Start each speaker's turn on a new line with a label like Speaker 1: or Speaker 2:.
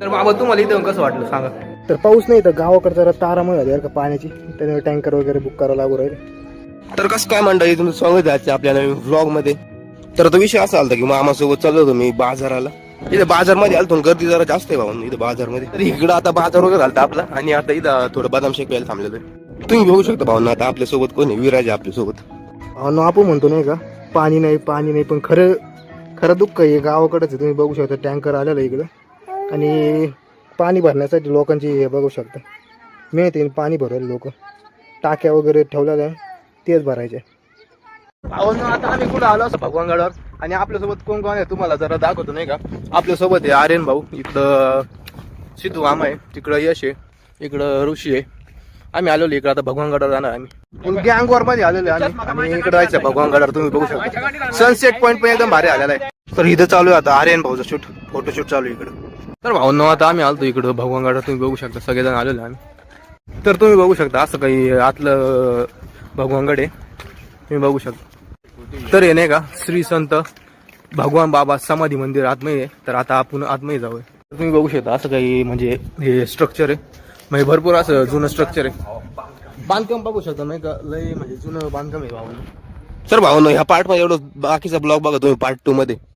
Speaker 1: तर बाबा तुम्हाला इथं कसं वाटलं सांगा.
Speaker 2: तर पाऊस नाही तर गावाकडे जरा तारामय झाली का पाण्याची, त्यामुळे टँकर वगैरे बुक करावं लागू राहील.
Speaker 3: तर कसं काय मंडळी तुम्ही स्वागत आहे आपल्या नवीन व्लॉग मध्ये. तर तो विषय असा आलता की मामासोबत चाललो होतो मी बाजाराला. इथे बाजारमध्ये आलतो, गर्दी जरा जास्त आहे भाऊ इथं बाजारमध्ये. तर इकडं आता बाजार वगैरे झालता आपला आणि आता इथं थोडं बदाम शेक प्यायला थांबलेलो आहे. तुम्ही बघू शकता भाऊ आता आपल्यासोबत कोणी विराज आहे आपल्यासोबत.
Speaker 2: आपण म्हणतो नाही का पाणी नाही पण खरं दुःख आहे गावाकडेच आहे. तुम्ही बघू शकता टँकर आलेला इकडं आणि पाणी भरण्यासाठी लोकांची हे बघू शकता मिळते पाणी भरवायला लोक टाक्या वगैरे ठेवलेल्या आहे तेच भरायचे.
Speaker 1: आता आम्ही कुठं आलो असं भगवानगडावर आणि आपल्यासोबत कोण कोण आहे तुम्हाला जरा दाखवतो नाही का. आपल्यासोबत आहे आर्यन भाऊ, इकडं सिद्धू मामा आहे, तिकडं यश आहे, इकडं ऋषी आहे. आम्ही आलेलो इकडं आता भगवानगडावर जाणार आम्ही गँगवर मध्ये आलेलो आहे आम्ही आणि इकडे जायचं भगवानगडावर. तुम्ही बघू शकता सनसेट पॉईंट पण एकदम भारी आलेला आहे. तर इथं चालू आहे आता आर्यन भाऊचं फोटोशूट चालू आहे इकडं. तर भाऊ आता आम्ही आलतो इकडं भगवानगडावर. तुम्ही बघू शकता सगळेजण आलेलो आम्ही. तर तुम्ही बघू शकता असं काही आतलं भगवानगड आहे, तुम्ही बघू शकता. तर हे नाही का श्री संत भगवान बाबा समाधी मंदिर आतमध्ये आहे. तर आता आपण आतमध्ये जाऊया. तुम्ही बघू शकता असं काही म्हणजे हे स्ट्रक्चर आहे, म्हणजे भरपूर असं जुनं स्ट्रक्चर आहे. बांधकाम बघू शकता नाही का, लय म्हणजे जुनं बांधकाम आहे भाऊ.
Speaker 3: तर भाऊ ह्या पार्ट मध्ये एवढं, बाकीचा ब्लॉग बघा तुम्ही पार्ट 2 मध्ये.